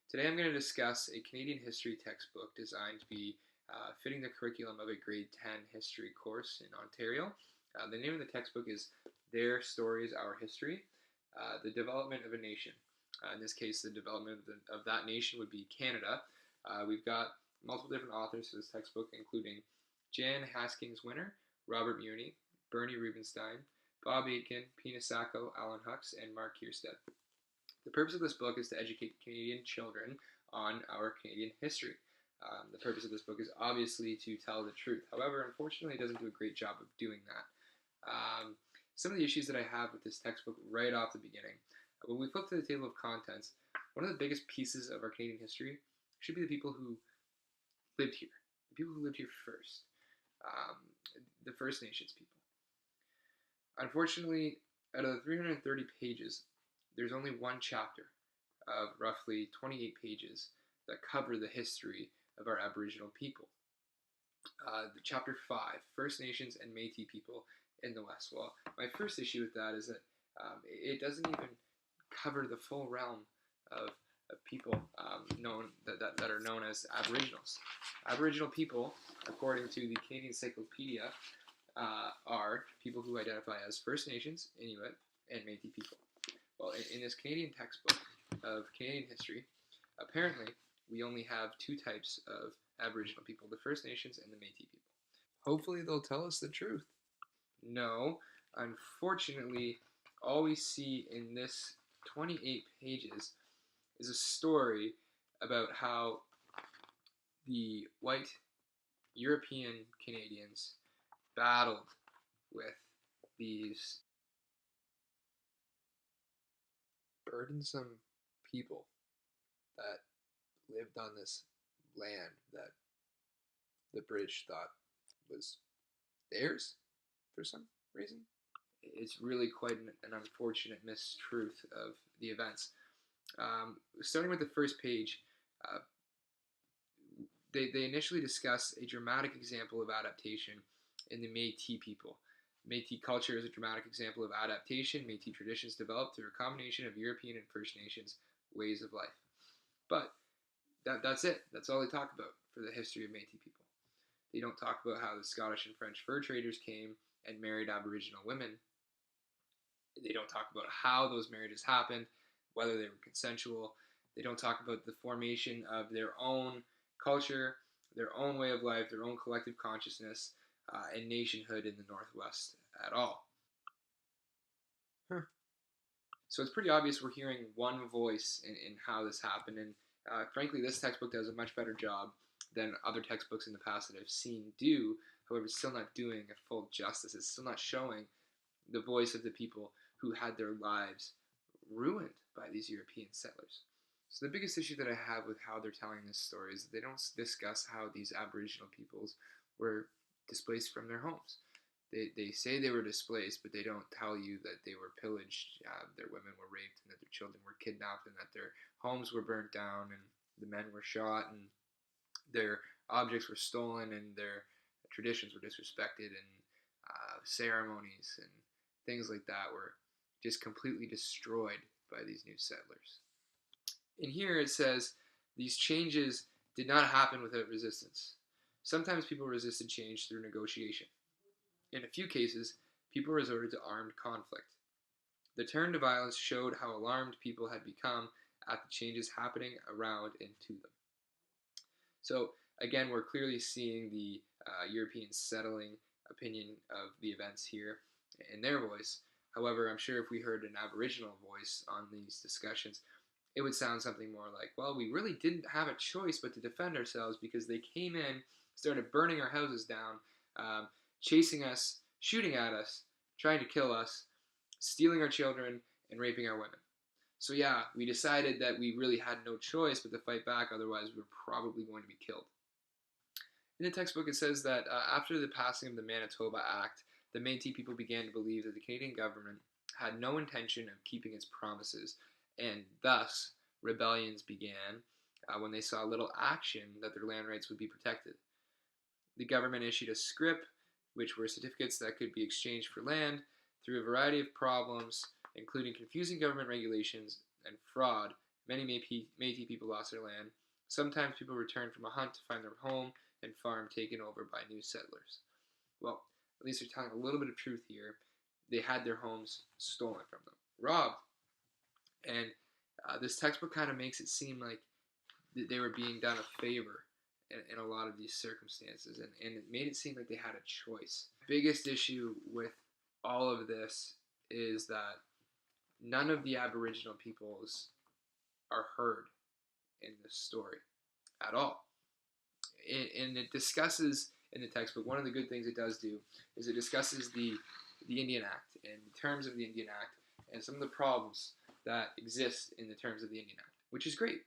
Today I'm going to discuss a Canadian history textbook designed to be fitting the curriculum of a grade 10 history course in Ontario. The name of the textbook is Their Stories, Our History, The Development of a Nation. In this case, the development of that nation would be Canada. We've got multiple different authors for this textbook, including Jan Haskins-Winter, Robert Murney, Bernie Rubenstein, Bob Aitken, Pina Sacco, Alan Hux, and Mark Kierstead. The purpose of this book is to educate Canadian children on our Canadian history. The purpose of this book is obviously to tell the truth. However, unfortunately, it doesn't do a great job of doing that. Some of the issues that I have with this textbook right off the beginning. When we flip to the table of contents, one of the biggest pieces of our Canadian history should be the people who lived here. The people who lived here first. The First Nations people. Unfortunately, out of the 330 pages, there's only one chapter of roughly 28 pages that cover the history of our Aboriginal people. The chapter 5, First Nations and Métis people in the West. Well, my first issue with that is that it doesn't even cover the full realm of people that are known as Aboriginals. Aboriginal people, according to the Canadian Encyclopedia, are people who identify as First Nations, Inuit, and Métis people. Well, in this Canadian textbook of Canadian history, apparently we only have two types of Aboriginal people, the First Nations and the Métis people. Hopefully they'll tell us the truth. No, unfortunately, all we see in this 28 pages is a story about how the white European Canadians battled with these burdensome people that lived on this land that the British thought was theirs for some reason. It's really quite an unfortunate mistruth of the events. Starting with the first page, they initially discuss a dramatic example of adaptation in the Métis people. Métis culture is a dramatic example of adaptation. Métis traditions developed through a combination of European and First Nations ways of life. But that's it. That's all they talk about for the history of Métis people. They don't talk about how the Scottish and French fur traders came and married Aboriginal women. They don't talk about how those marriages happened, whether they were consensual. They don't talk about the formation of their own culture, their own way of life, their own collective consciousness, and nationhood in the Northwest at all. So it's pretty obvious we're hearing one voice in how this happened, and frankly, this textbook does a much better job than other textbooks in the past that I've seen do. However, it's still not doing a full justice. It's still not showing the voice of the people who had their lives ruined by these European settlers. So the biggest issue that I have with how they're telling this story is that they don't discuss how these Aboriginal peoples were displaced from their homes. They say they were displaced, but they don't tell you that they were pillaged, their women were raped, and that their children were kidnapped, and that their homes were burnt down, and the men were shot, and their objects were stolen, and their traditions were disrespected, and ceremonies and things like that were just completely destroyed by these new settlers. In here it says, these changes did not happen without resistance. Sometimes people resisted change through negotiation. In a few cases, people resorted to armed conflict. The turn to violence showed how alarmed people had become at the changes happening around and to them. So again, we're clearly seeing the European settling opinion of the events here in their voice. However, I'm sure if we heard an Aboriginal voice on these discussions, it would sound something more like, well, we really didn't have a choice but to defend ourselves because they came in, started burning our houses down, chasing us, shooting at us, trying to kill us, stealing our children, and raping our women. So yeah, we decided that we really had no choice but to fight back, otherwise we were probably going to be killed. In the textbook it says that after the passing of the Manitoba Act, the Métis people began to believe that the Canadian government had no intention of keeping its promises, and thus rebellions began when they saw little action that their land rights would be protected. The government issued a scrip, which were certificates that could be exchanged for land, through a variety of problems, including confusing government regulations and fraud. Many Métis people lost their land. Sometimes people returned from a hunt to find their home and farm taken over by new settlers. Well, at least they're telling a little bit of truth here. They had their homes stolen from them, robbed. And this textbook kind of makes it seem like they were being done a favor in a lot of these circumstances, and it made it seem like they had a choice. Biggest issue with all of this is that none of the Aboriginal peoples are heard in this story at all. And it discusses in the textbook, one of the good things it does do is it discusses the Indian Act and the terms of the Indian Act and some of the problems that exist in the terms of the Indian Act, which is great.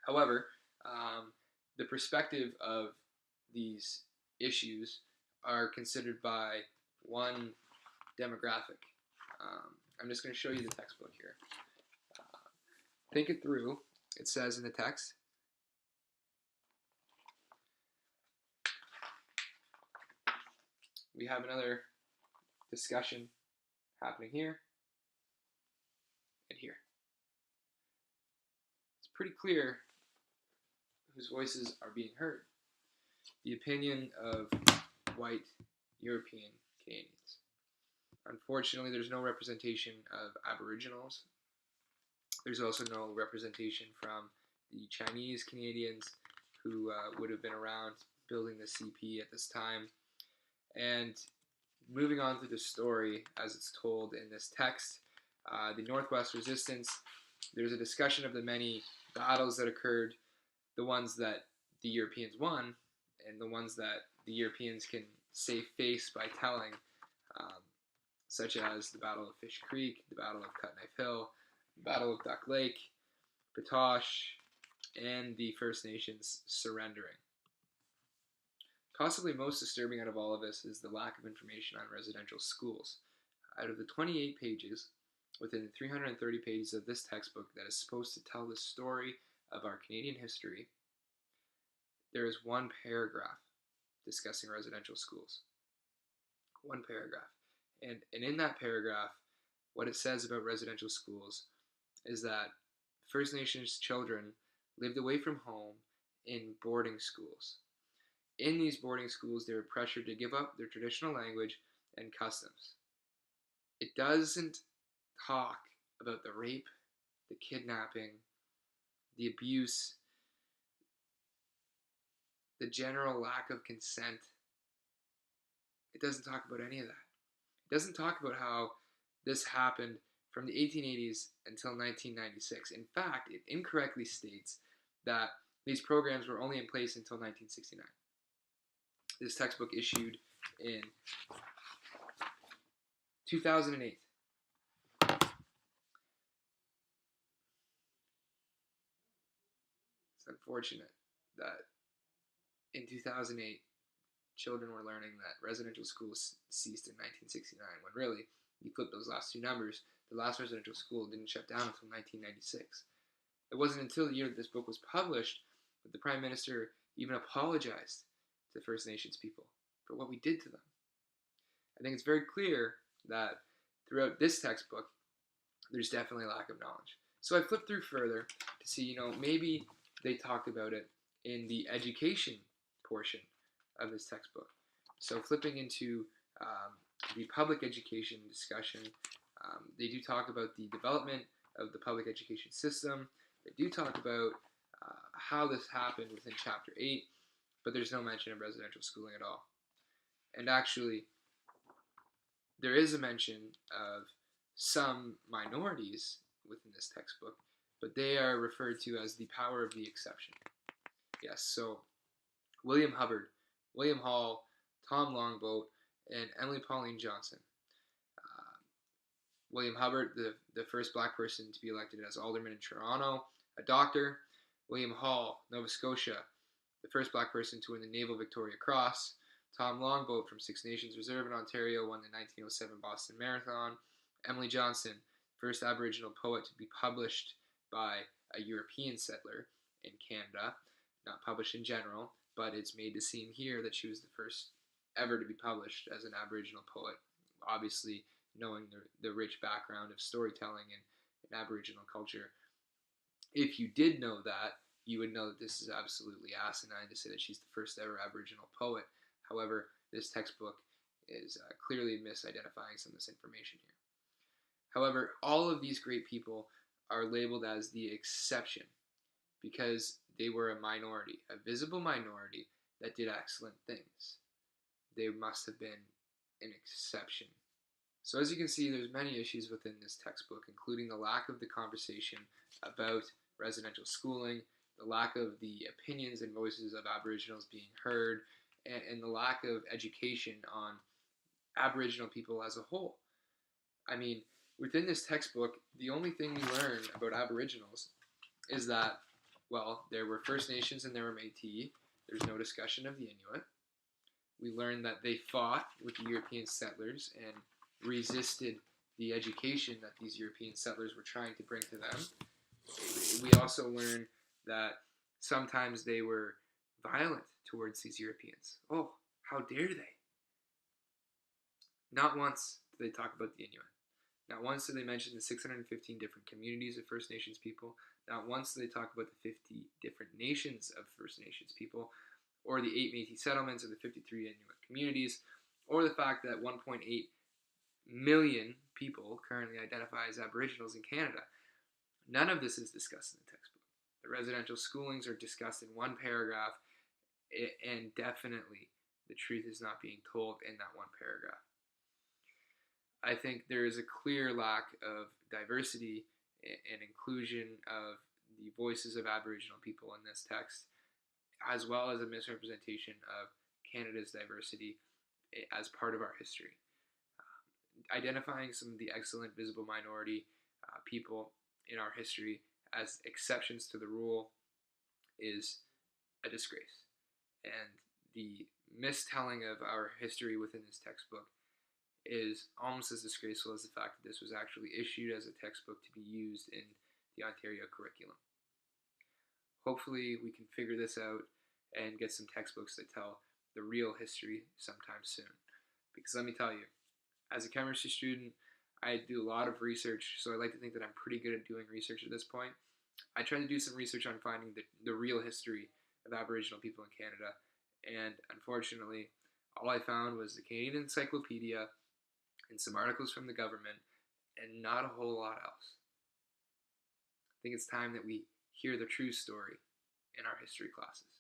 However, the perspective of these issues are considered by one demographic. I'm just going to show you the textbook here. Think it through. It says in the text, we have another discussion happening here and here. It's pretty clear whose voices are being heard. The opinion of white European Canadians. Unfortunately, there's no representation of Aboriginals. There's also no representation from the Chinese Canadians who would have been around building the CP at this time. And moving on to the story as it's told in this text, the Northwest Resistance, there's a discussion of the many battles that occurred, the ones that the Europeans won, and the ones that the Europeans can save face by telling, such as the Battle of Fish Creek, the Battle of Cut Knife Hill, the Battle of Duck Lake, Patoche, and the First Nations surrendering. Possibly most disturbing out of all of this is the lack of information on residential schools. Out of the 28 pages, within the 330 pages of this textbook that is supposed to tell the story of our Canadian history, there is one paragraph discussing residential schools. One paragraph. And in that paragraph, what it says about residential schools is that First Nations children lived away from home in boarding schools. In these boarding schools, they were pressured to give up their traditional language and customs. It doesn't talk about the rape, the kidnapping, the abuse, the general lack of consent. It doesn't talk about any of that. It doesn't talk about how this happened from the 1880s until 1996. In fact, it incorrectly states that these programs were only in place until 1969. This textbook issued in 2008. It's unfortunate that in 2008, children were learning that residential schools ceased in 1969, when really, you flip those last two numbers, the last residential school didn't shut down until 1996. It wasn't until the year that this book was published that the Prime Minister even apologized to First Nations people for what we did to them. I think it's very clear that throughout this textbook, there's definitely a lack of knowledge. So I flipped through further to see, maybe they talked about it in the education portion of this textbook. So flipping into the public education discussion, they do talk about the development of the public education system. They do talk about how this happened within Chapter 8, but there's no mention of residential schooling at all. And actually, there is a mention of some minorities within this textbook, but they are referred to as the power of the exception. Yes, so William Hubbard, William Hall, Tom Longboat, and Emily Pauline Johnson. William Hubbard, the first black person to be elected as alderman in Toronto, a doctor. William Hall, Nova Scotia, the first black person to win the Naval Victoria Cross. Tom Longboat from Six Nations Reserve in Ontario won the 1907 Boston Marathon. Emily Johnson, first Aboriginal poet to be published by a European settler in Canada. Not published in general, but it's made to seem here that she was the first ever to be published as an Aboriginal poet. Obviously, knowing the rich background of storytelling and Aboriginal culture if you did know that, you would know that this is absolutely asinine to say that she's the first ever Aboriginal poet. However, this textbook is clearly misidentifying some of this information here. However, all of these great people are labeled as the exception because they were a minority, a visible minority that did excellent things. They must have been an exception. So as you can see, there's many issues within this textbook, including the lack of the conversation about residential schooling, the lack of the opinions and voices of Aboriginals being heard, and the lack of education on Aboriginal people as a whole. I mean, within this textbook, the only thing we learn about Aboriginals is that, well, there were First Nations and there were Métis. There's no discussion of the Inuit. We learned that they fought with the European settlers and resisted the education that these European settlers were trying to bring to them. We also learned that sometimes they were violent towards these Europeans. Oh, how dare they? Not once did they talk about the Inuit. Not once did they mention the 615 different communities of First Nations people. Not once did they talk about the 50 different nations of First Nations people, or the 8 Métis settlements, or the 53 Inuit communities, or the fact that 1.8 million people currently identify as Aboriginals in Canada. None of this is discussed in the textbook. The residential schoolings are discussed in one paragraph, and definitely the truth is not being told in that one paragraph. I think there is a clear lack of diversity and inclusion of the voices of Aboriginal people in this text, as well as a misrepresentation of Canada's diversity as part of our history. Identifying some of the excellent visible minority people in our history as exceptions to the rule is a disgrace. And the mistelling of our history within this textbook is almost as disgraceful as the fact that this was actually issued as a textbook to be used in the Ontario curriculum. Hopefully we can figure this out and get some textbooks that tell the real history sometime soon. Because let me tell you, as a chemistry student, I do a lot of research, so I like to think that I'm pretty good at doing research at this point. I tried to do some research on finding the real history of Aboriginal people in Canada, and unfortunately, all I found was the Canadian Encyclopedia and some articles from the government, and not a whole lot else. I think it's time that we hear the true story in our history classes.